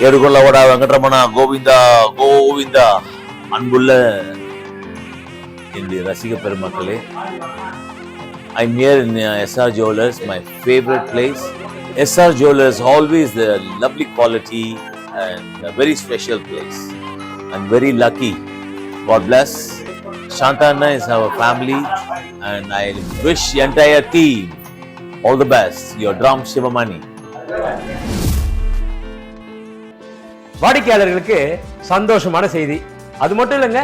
ஏடுகொள்ளவடா வெங்கட்ரமணா கோவிந்தா கோவிந்தா. அன்புள்ள என்னுடைய ரசிக பெருமக்களே, I'm here in SR Jewelers, my favorite place. SR Jewelers always the lovely quality and a very special place. I'm very lucky. God bless. Shantana is our family and I wish the entire team all the best. Your drum Shivamani. வாடிக்கையாளர்களுக்கு சந்தோஷமான செய்தி. அது மட்டும் இல்லைங்க,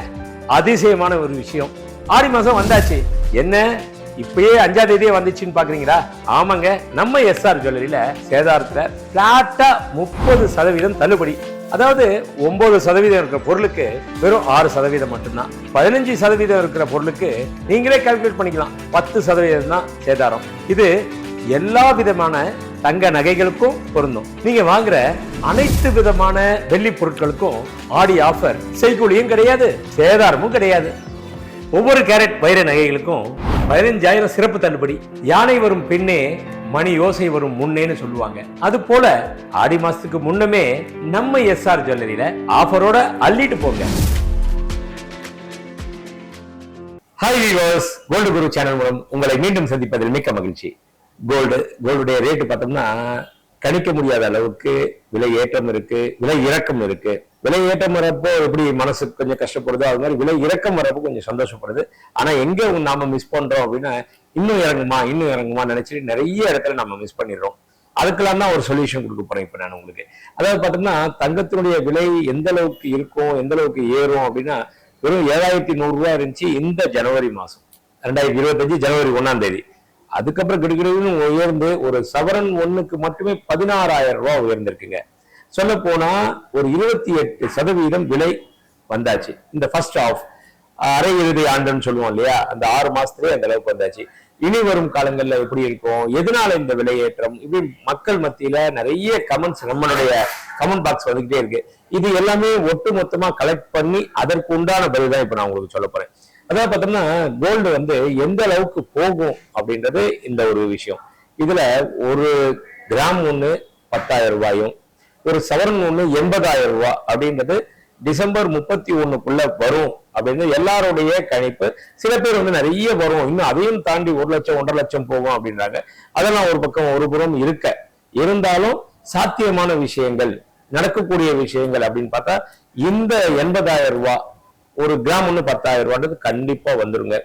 அதிசயமான ஒரு விஷயம். ஆடி மாசம் வந்தாச்சு. என்ன இப்பயே 5ஆம் தேதியே வந்துச்சுன்னு பாக்குறீங்களா? ஆமாங்க, நம்ம எஸ்ஆர் ஜுவல்லரியில சேதாரத்துல பிளாட்டா 30% தள்ளுபடி. அதாவது 9% இருக்கிற பொருளுக்கு வெறும் 6% மட்டும்தான். 15% இருக்கிற பொருளுக்கு நீங்களே கால்குலேட் பண்ணிக்கலாம். 10% தான் சேதாரம். இது எல்லா விதமான தங்க நகைகளுக்கும் பொருந்தும். நீங்க வாங்குற அனைத்து விதமான வெள்ளி பொருட்களுக்கும் ஆடி ஆஃபர். செய்கூலியும் கிடையாது, சேதாரமும் கிடையாது. ஒவ்வொரு கேரட் வைர நகைகளுக்கும் 15,000 சிறப்பு தள்ளுபடி. யானை வரும் பின்னே மணி யோசை வரும் முன்னேன்னு சொல்லுவாங்க. அது போல ஆடி மாசத்துக்கு முன்னமே நம்ம எஸ்ஆர் ஜுவல்லரியில ஆஃபரோட அள்ளிட்டு போங்க. ஹாய் வியூவர்ஸ், கோல்டு குரு சேனல் மூலம் உங்களை மீண்டும் சந்திப்பதில் மிக்க மகிழ்ச்சி. கோல்டுடைய ரேட்டு பார்த்தோம்னா கணிக்க முடியாத அளவுக்கு விலை ஏற்றம் இருக்கு, விலை இறக்கம் இருக்கு. விலை ஏற்றம் வரப்போ எப்படி மனசு கொஞ்சம் கஷ்டப்படுதோ, அது மாதிரி விலை இறக்கம் வரப்போ கொஞ்சம் சந்தோஷப்படுது. ஆனா எங்க நாம மிஸ் பண்றோம் அப்படின்னா, இன்னும் இறங்குமா நினைச்சிட்டு நிறைய இடத்துல நம்ம மிஸ் பண்ணிடுறோம். அதுக்கெல்லாம் தான் ஒரு சொல்யூஷன் கொடுக்க போறேன் இப்ப நான் உங்களுக்கு. அதாவது பார்த்தோம்னா தங்கத்தினுடைய விலை எந்த அளவுக்கு இருக்கும், எந்த அளவுக்கு ஏறும் அப்படின்னா, வெறும் 7,100 ரூபாய் இருந்துச்சு இந்த ஜனவரி மாசம் 2025 ஜனவரி 1ஆம் தேதி. அதுக்கப்புறம் கிடுகிடுன்னு உயர்ந்து ஒரு சவரன் ஒண்ணுக்கு மட்டுமே 16,000 ரூபாய் உயர்ந்திருக்குங்க. சொல்ல போனா ஒரு 28% விலை வந்தாச்சு. இந்த ஃபர்ஸ்ட் ஆஃப் அரை இறுதி ஆண்டுன்னு சொல்லுவோம் இல்லையா, அந்த 6 மாசத்துலயே அந்த அளவுக்கு வந்தாச்சு. இனி வரும் காலங்கள்ல எப்படி இருக்கும், எதனால இந்த விலை ஏற்றம், இப்படி மக்கள் மத்தியில நிறைய கமெண்ட்ஸ் நம்மளுடைய கமெண்ட் பாக்ஸ் வந்துகிட்டே இருக்கு. இது எல்லாமே ஒட்டு மொத்தமா கலெக்ட் பண்ணி அதற்கு உண்டான பதில் தான் இப்ப நான் உங்களுக்கு சொல்ல போறேன். அதாவது பார்த்தோம்னா கோல்டு எந்த அளவுக்கு போகும் அப்படின்றது இந்த ஒரு விஷயம். இதுல ஒரு கிராம் ஒண்ணு 10,000 ரூபாயும், ஒரு சவரன் ஒண்ணு 80,000 ரூபாய் அப்படின்றது டிசம்பர் 31க்குள்ள வரும் அப்படின்னு எல்லாருடைய கணிப்பு. சில பேர் நிறைய வரும், இன்னும் அதையும் தாண்டி 1 லட்சம் 1.5 லட்சம் போகும் அப்படின்றாங்க. அதெல்லாம் ஒரு பக்கம் ஒரு புறம் இருந்தாலும் சாத்தியமான விஷயங்கள், நடக்கக்கூடிய விஷயங்கள் அப்படின்னு பார்த்தா இந்த 80,000 ரூபாய் ஒரு கிராம் ஒண்ணு 10,000 ரூபான்றது கண்டிப்பா வந்துருங்க.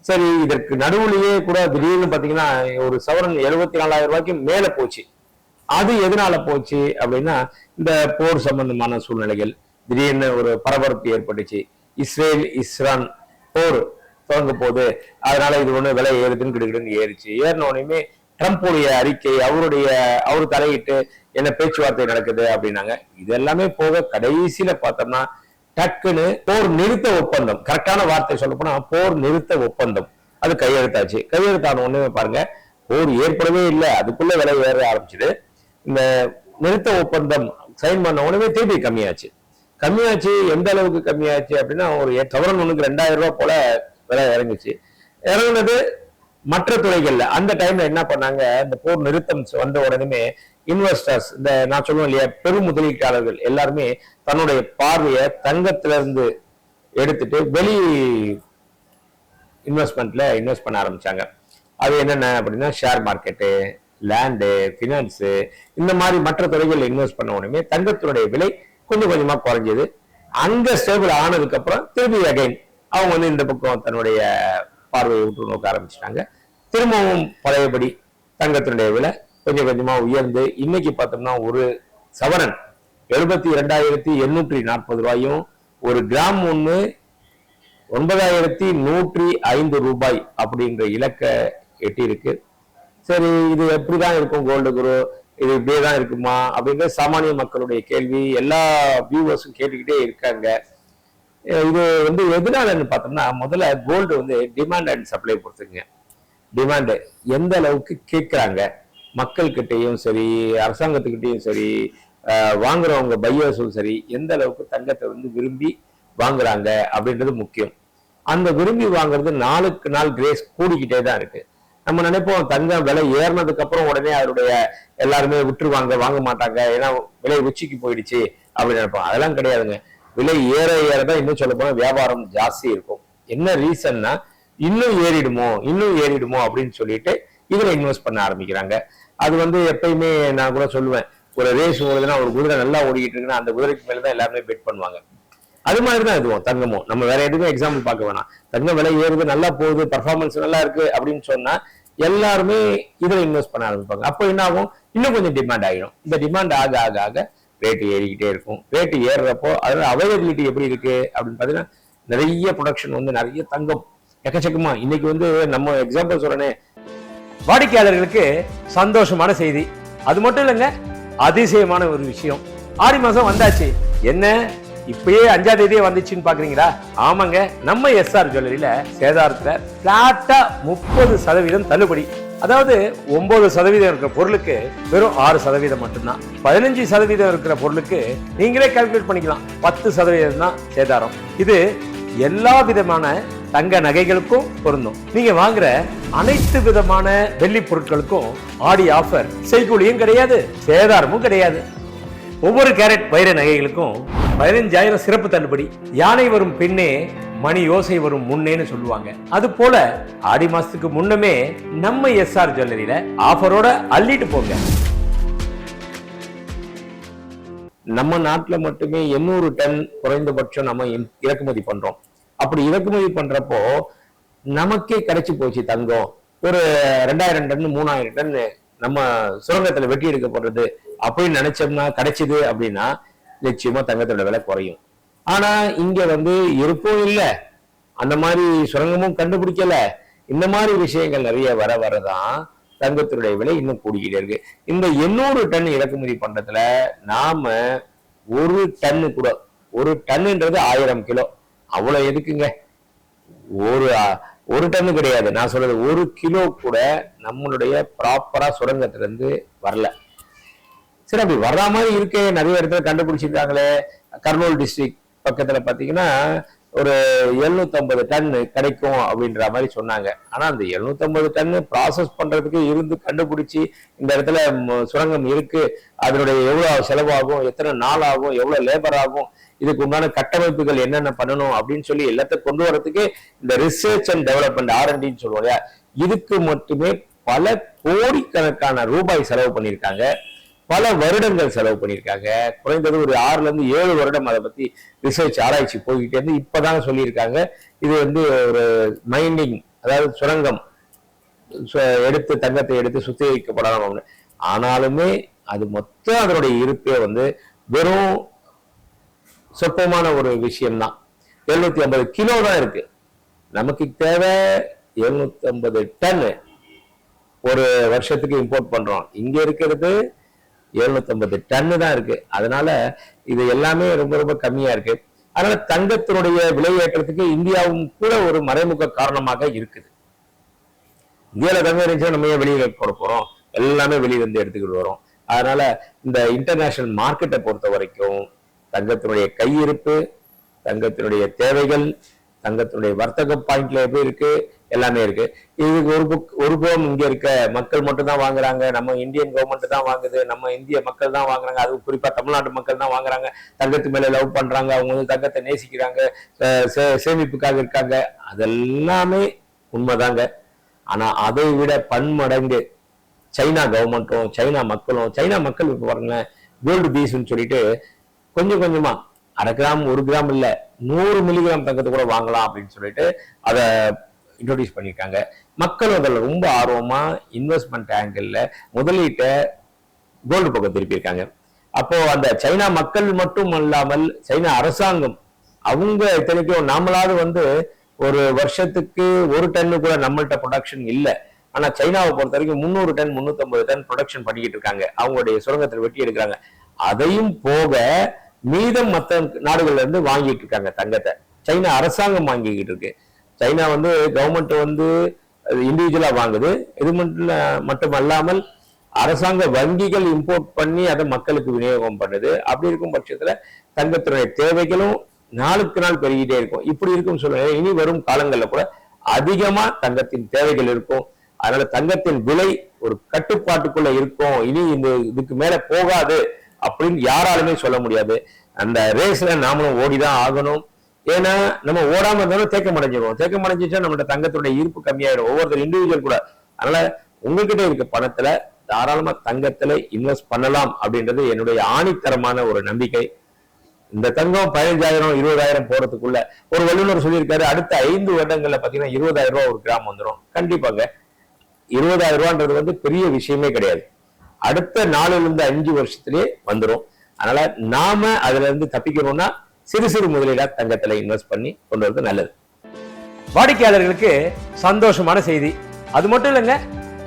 சரி, இதற்கு நடுவுலயே கூட திடீர்னு பாத்தீங்கன்னா ஒரு சவரன் 74,000 ரூபாய்க்கு மேல போச்சு. அது எதனால போச்சு அப்படின்னா, இந்த போர் சம்பந்தமான சூழ்நிலைகள், திடீர்னு ஒரு பரபரப்பு ஏற்பட்டுச்சு. இஸ்ரேல் போர் தொடங்க போது, அதனால இது ஒண்ணு விலை ஏறுதுன்னு கிடுகிடுன்னு ஏறிச்சு. ஏறின உடனே ட்ரம்ப்புடைய அறிக்கை, அவரு தலையிட்டு என்ன பேச்சுவார்த்தை நடக்குது அப்படின்னாங்க. இது எல்லாமே போக கடைசியில பார்த்தோம்னா டக்குன்னு போர் நிறுத்த ஒப்பந்தம், கரெக்டான வார்த்தை சொல்ல போனா போர் நிறுத்த ஒப்பந்தம் அது கையெழுத்தாச்சு. கையெழுத்தான ஒண்ணுமே பாருங்க, போர் ஏற்படவே இல்லை, அதுக்குள்ள விலை ஏற ஆரம்பிச்சுது. இந்த நிறுத்த ஒப்பந்தம் சைன் பண்ண உடனே திருப்பி கம்மியாச்சு. எந்த அளவுக்கு கம்மியாச்சு அப்படின்னா, ஒரு சவரன் ஒண்ணுக்கு 2,000 ரூபாய் போல விலை இறங்குச்சு. இறங்குனது மற்ற துறைகள்ல அந்த டைம்ல என்ன பண்ணாங்க, இந்த போர் நிறுத்தம் வந்த உடனே இன்வெஸ்டர்ஸ், இந்த நான் சொல்லுவேன் இல்லையா, பெரும் முதலீட்டாளர்கள் எல்லாருமே தன்னுடைய பார்வையை தங்கத்துல இருந்து எடுத்துட்டு வெளி இன்வெஸ்ட்மெண்ட்ல இன்வெஸ்ட் பண்ண ஆரம்பிச்சாங்க. அது என்னென்ன அப்படின்னா, ஷேர் மார்க்கெட்டு, லேண்டு, பினான்ஸு, இந்த மாதிரி மற்ற துறைகளில் இன்வெஸ்ட் பண்ண உடனே தங்கத்தினுடைய விலை கொஞ்சம் கொஞ்சமா குறைஞ்சது. அங்க ஸ்டேபிள் ஆனதுக்கு அப்புறம் திரும்பி அகைன் அவங்க இந்த பக்கம் தன்னுடைய பார்வையை விட்டு நோக்க ஆரம்பிச்சிட்டாங்க. திரும்பவும் பழையபடி தங்கத்தினுடைய விலை கொஞ்சம் கொஞ்சமா உயர்ந்து இன்னைக்கு பார்த்தோம்னா ஒரு சவரன் 72,840 ரூபாயும், ஒரு கிராம் ஒண்ணு 9,105 ரூபாய் அப்படின்ற இலக்க எட்டி இருக்கு. சரி, இது எப்படிதான் இருக்கும் கோல்டு குரு, இது இப்படியேதான் இருக்குமா அப்படின்ற சாமானிய மக்களுடைய கேள்வி எல்லா வியூவர்ஸும் கேட்டுக்கிட்டே இருக்காங்க. இது எதனாலன்னு பார்த்தோம்னா, முதல்ல கோல்டு டிமாண்ட் அண்ட் சப்ளை பொறுத்துங்க. டிமாண்டு எந்த அளவுக்கு கேட்கிறாங்க, மக்கள் கிட்டையும் சரி, அரசாங்கத்துக்கிட்டையும் சரி, வாங்குறவங்க பையர்ஸும் சரி, எந்த அளவுக்கு தங்கத்தை விரும்பி வாங்குறாங்க அப்படின்றது முக்கியம். அந்த விரும்பி வாங்குறது நாளுக்கு நாள் கிரேஸ் கூடிக்கிட்டே தான் இருக்கு. நம்ம நினைப்போம் தங்கம் விலை ஏறினதுக்கு அப்புறம் உடனே அதனுடைய எல்லாருமே விட்டுருவாங்க, வாங்க மாட்டாங்க, ஏன்னா விலை உச்சிக்கு போயிடுச்சு அப்படின்னு நினைப்போம். அதெல்லாம் கிடையாதுங்க. விலை ஏற ஏறதான் இன்னும் சொல்ல போனா வியாபாரம் ஜாஸ்தி இருக்கும். என்ன ரீசன்னா இன்னும் ஏறிடுமோ அப்படின்னு சொல்லிட்டு இதுல இன்வெஸ்ட் பண்ண ஆரம்பிக்கிறாங்க. அது எப்பயுமே நான் கூட சொல்லுவேன், ஒரு ரேஸ் ஓடுதுன்னா ஒரு குதிரை நல்லா ஓடிக்கிட்டு இருக்குன்னா அந்த குதிரைக்கு மேலதான் எல்லாருமே பெட் பண்ணுவாங்க. அது மாதிரிதான் இதுவும் தங்கமும். நம்ம வேற எதுவும் எக்ஸாம்பிள் பார்க்க வேணாம். தங்கம் விலை ஏறுது, நல்லா போகுது, பர்ஃபார்மன்ஸ் நல்லா இருக்கு அப்படின்னு சொன்னா எல்லாருமே இதுல இன்வெஸ்ட் பண்ண ஆரம்பிப்பாங்க. அப்போ என்ன ஆகும், இன்னும் கொஞ்சம் டிமாண்ட் ஆகிடும். இந்த டிமாண்ட் ஆக ஆக ஆக ரேட்டு ஏறிக்கிட்டே இருக்கும். ரேட்டு ஏறுறப்போ அதோட அவைலபிலிட்டி எப்படி இருக்கு அப்படின்னு பாத்தீங்கன்னா நிறைய ப்ரொடக்ஷன் நிறைய தங்கம் எக்கச்சக்கமா இன்னைக்கு நம்ம எக்ஸாம்பிள் சொல்றேனே, வாடிக்கையாளர்களுக்கு சந்தோஷமான செய்தி. அது மட்டும் இல்லைங்க, அதிசயமான ஒரு விஷயம். ஆடி மாசம் வந்தாச்சு. என்ன இப்பயே 5ஆம் தேதியே வந்துச்சுன்னு பாக்குறீங்களா? ஆமாங்க, நம்ம எஸ்ஆர் ஜுவல்லரியில சேதாரத்துல பிளாட்டா 30% தள்ளுபடி. அதாவது 9% இருக்கிற பொருளுக்கு வெறும் 6% மட்டும்தான். 15% இருக்கிற பொருளுக்கு நீங்களே கால்குலேட் பண்ணிக்கலாம், 10% தான் சேதாரம். இது எல்லா விதமான தங்க நகைகளுக்கும் பொருந்தும். நீங்க வாங்குற அனைத்து விதமான வெள்ளி பொருட்களுக்கும் ஆடி ஆஃபர். செய்கூலியும் கிடையாது, சேதாரமும் கிடையாது. ஒவ்வொரு கேரட் வைர நகைகளுக்கும் 15,000 சிறப்பு தள்ளுபடி. யானை வரும் பின்னே மணி யோசை வரும் முன்னேன்னு சொல்லுவாங்க. அது போல ஆடி மாசத்துக்கு முன்னமே நம்ம எஸ்ஆர் ஜுவல்லரியில ஆஃபரோட அள்ளிட்டு போங்க. நம்ம நாட்டுல மட்டுமே 800 டன் குறைந்தபட்சம் நம்ம இறக்குமதி பண்றோம். அப்படி இறக்குமதி பண்றப்போ நமக்கே கிடைச்சு போச்சு தங்கம். ஒரு 2000 டன் 3000 டன் நம்ம சுரங்கத்துல வெட்டி எடுக்கப்படுறது அப்படின்னு நினைச்சோம்னா கிடைச்சது அப்படின்னா நிச்சயமா தங்கத்தோட விலை குறையும். ஆனா இங்க இருப்பும் இல்லை, அந்த மாதிரி சுரங்கமும் கண்டுபிடிக்கல. இந்த மாதிரி விஷயங்கள் நிறைய வரதான் தங்கத்தினுடைய விலை இன்னும் கூடிக்கிட்டே இருக்கு. இந்த 800 டன் இறக்குமதி பண்றதுல நாம ஒரு டன்னு கூட, ஒரு டன்னுன்றது 1000 கிலோ, அவ்வளவு எதுக்குங்க? ஒரு டன்னு கிடையாது, நான் சொல்றது 1 கிலோ கூட நம்மளுடைய ப்ராப்பரா சுரங்கத்துல இருந்து வரல. சரி, அப்படி வர்ற மாதிரி இருக்கு. நிறைய இடத்துல கண்டுபிடிச்சிருக்காங்களே. கர்னூல் டிஸ்ட்ரிக்ட் பக்கத்துல பாத்தீங்கன்னா ஒரு 750 டன் கிடைக்கும் அப்படின்ற மாதிரி சொன்னாங்க. ஆனா அந்த 750 டன் ப்ராசஸ் பண்றதுக்கு இருந்து கண்டுபிடிச்சி இந்த இடத்துல சுரங்கம் இருக்கு, அதனுடைய எவ்வளவு செலவாகும், எத்தனை நாள் ஆகும், எவ்வளவு லேபர் ஆகும், இதுக்கு உண்டான கட்டமைப்புகள் என்னென்ன பண்ணணும் அப்படின்னு சொல்லி எல்லாத்தையும் கொண்டு வரதுக்கு இந்த ரிசர்ச் அண்ட் டெவலப்மெண்ட் R&Dன்னு சொல்லுவோம் இல்லையா, இதுக்கு மட்டுமே பல கோடிக்கணக்கான ரூபாய் செலவு பண்ணியிருக்காங்க. பல வருடங்கள் செலவு பண்ணியிருக்காங்க. குறைந்தது ஒரு 6 to 7 வருடம் அதை பத்தி ரிசர்ச் ஆராய்ச்சி போய்கிட்டே இருந்து இப்பதாங்க சொல்லியிருக்காங்க இது ஒரு மைனிங், அதாவது சுரங்கம் எடுத்து தங்கத்தை எடுத்து சுத்திகரிக்கப்படலாம். ஆனாலுமே அது மொத்தம் அதனுடைய இருப்பே வெறும் சொற்பமான ஒரு விஷயம்தான். 750 கிலோ தான் இருக்கு. நமக்கு தேவை 750 டன் ஒரு வருஷத்துக்கு இம்போர்ட் பண்றோம். இங்க இருக்கிறது 750 டன்னு தான் இருக்கு. அதனால இது எல்லாமே ரொம்ப ரொம்ப கம்மியா இருக்கு. அதனால தங்கத்தினுடைய விலையேற்றத்துக்கு இந்தியாவும் கூட ஒரு மறைமுக காரணமாக இருக்குது. இந்தியாவில தங்கம் இருந்துச்சுன்னா நம்ம ஏன் வெளியில போட போறோம்? எல்லாமே வெளியிலிருந்து எடுத்துக்கிட்டு வரோம். அதனால இந்த இன்டர்நேஷனல் மார்க்கெட்டை பொறுத்த வரைக்கும் தங்கத்தினுடைய கையிருப்பு, தங்கத்தினுடைய தேவைகள், தங்கத்தினுடைய வர்த்தக பாயிண்ட்ல எப்படி இருக்கு, எல்லாமே இருக்கு. இதுக்கு ஒரு புறம் இங்க இருக்க மக்கள் மட்டும் தான் வாங்குறாங்க, நம்ம இந்தியன் கவர்மெண்ட் தான் வாங்குது, நம்ம இந்திய மக்கள் தான் வாங்குறாங்க, அது குறிப்பா தமிழ்நாட்டு மக்கள் தான் வாங்குறாங்க, தங்கத்து மேல லவ் பண்றாங்க, அவங்க தங்கத்தை நேசிக்கிறாங்க, சேமிப்புக்காக இருக்காங்க. அதெல்லாமே உண்மைதாங்க. ஆனா அதை விட பன்மடங்கு சைனா கவர்மெண்ட்டும் சைனா மக்கள் இப்ப பாருங்களேன், கோல்டு பீஸ்ன்னு சொல்லிட்டு கொஞ்சம் கொஞ்சமா 1/2 கிராம் 1 கிராம் இல்ல 100 மில்லிகிராம் தங்கத்தை கூட வாங்கலாம் அப்படின்னு சொல்லிட்டு அதை இன்ட்ரோடியூஸ் பண்ணியிருக்காங்க. மக்கள் அதில் ரொம்ப ஆர்வமா இன்வெஸ்ட்மெண்ட் ஆங்கிள் முதலீட்டை கோல்டு பக்கம் திருப்பியிருக்காங்க. அப்போ அந்த சைனா மக்கள் மட்டும் அல்லாமல் சைனா அரசாங்கம் அவங்க இத்தனைக்கும் நாமளாவது ஒரு வருஷத்துக்கு 1 டன்னு கூட நம்மள்ட்ட ப்ரொடக்ஷன் இல்லை. ஆனா சைனாவை பொறுத்த வரைக்கும் 300 டன் 350 டன் ப்ரொடக்ஷன் பண்ணிக்கிட்டு இருக்காங்க. அவங்களுடைய சுரங்கத்தில் வெட்டி எடுக்கிறாங்க. அதையும் போக மீதம் மற்ற நாடுகள்ல இருந்து வாங்கிட்டு இருக்காங்க தங்கத்தை. சைனா அரசாங்கம் வாங்கிக்கிட்டு இருக்கு. சைனா கவர்மெண்ட் இண்டிவிஜுவலா வாங்குது. இது மட்டும் அல்லாமல் அரசாங்க வங்கிகள் இம்போர்ட் பண்ணி அதை மக்களுக்கு விநியோகம் பண்ணுது. அப்படி இருக்கும் பட்சத்துல தங்கத்தினுடைய தேவைகளும் நாளுக்கு நாள் பெருகிட்டே இருக்கும். இப்படி இருக்கும் சூழ்நிலை இனி வரும் காலங்கள்ல கூட அதிகமா தங்கத்தின் தேவைகள் இருக்கும். அதனால தங்கத்தின் விலை ஒரு கட்டுப்பாட்டுக்குள்ள இருக்கும், இனி இதுக்கு மேல போகாது அப்படின்னு யாராலுமே சொல்ல முடியாது. அந்த ரேஸ்ல நாமளும் ஓடிதான் ஆகணும். ஏன்னா நம்ம ஓடாம இருந்தாலும் தேக்கம் அடைஞ்சிருவோம். தேக்கம் அடைஞ்சிச்சா நம்மளோட தங்கத்துடைய ஈர்ப்பு கம்மியாயிடும், ஒவ்வொருத்தர் இண்டிவிஜுவல் கூட. அதனால உங்ககிட்ட இருக்க பணத்துல தாராளமா தங்கத்துல இன்வெஸ்ட் பண்ணலாம் அப்படின்றது என்னுடைய ஆணித்தரமான ஒரு நம்பிக்கை. இந்த தங்கம் 15,000 20,000 போறதுக்குள்ள ஒரு வல்லுநர் சொல்லியிருக்காரு, அடுத்த 5 வருடங்கள்ல பாத்தீங்கன்னா 20,000 ரூபாய் ஒரு கிராம் வந்துடும். கண்டிப்பாங்க 20,000 ரூபான்றது வந்து பெரிய விஷயமே கிடையாது. அடுத்த 4 to 5 வருஷத்திலேயே வந்துடும். அதனால நாம அதுல இருந்து தப்பிக்கணும்னா சிறு சிறு முதலீடா தங்கத்துல இன்வெஸ்ட் பண்ணி கொண்டு வரது நல்லது. வாடிக்கையாளர்களுக்கு சந்தோஷமான செய்தி, அது மட்டும் இல்லைங்க,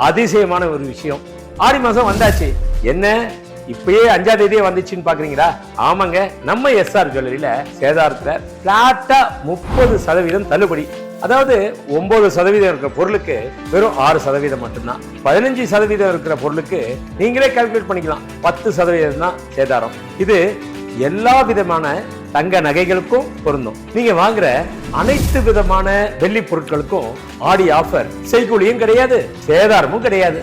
அதிசயமான ஒரு விஷயம். ஆடி மாசம் வந்தாச்சு, என்ன இப்பயே 5ஆம் தேதியே வந்துச்சுன்னு பாக்குறீங்களா? ஆமாங்க, நம்ம எஸ்ஆர் ஜுவல்லரியில சேதாரத்துல பிளாட்டா 30% தள்ளுபடி. அதாவது 9% இருக்கிற பொருளுக்கு வெறும் 6% மட்டும்தான். 15% இருக்கிற பொருளுக்கு நீங்களே கால்குலேட் பண்ணிக்கலாம், 10% தான் சேதாரம். இது எல்லா விதமான தங்க நகைகளுக்கும் பொருந்தும். நீங்க வாங்குற அனைத்து விதமான வெள்ளி பொருட்களுக்கும் ஆடி ஆஃபர், செய்கூலியும் கிடையாது, சேதாரமும் கிடையாது.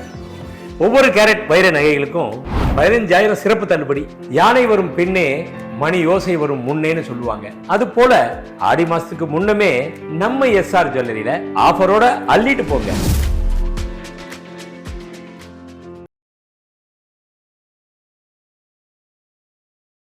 ஒவ்வொரு கேரட் வைர நகைகளுக்கும் 15,000 சிறப்பு தள்ளுபடி. யானை வரும் பின்னே மணி யோசை வரும் முன்னேன்னு சொல்லுவாங்க. அது போல ஆடி மாசத்துக்கு முன்னமே நம்ம எஸ்ஆர் ஜுவல்லரியில ஆஃபரோட அள்ளிட்டு போங்க.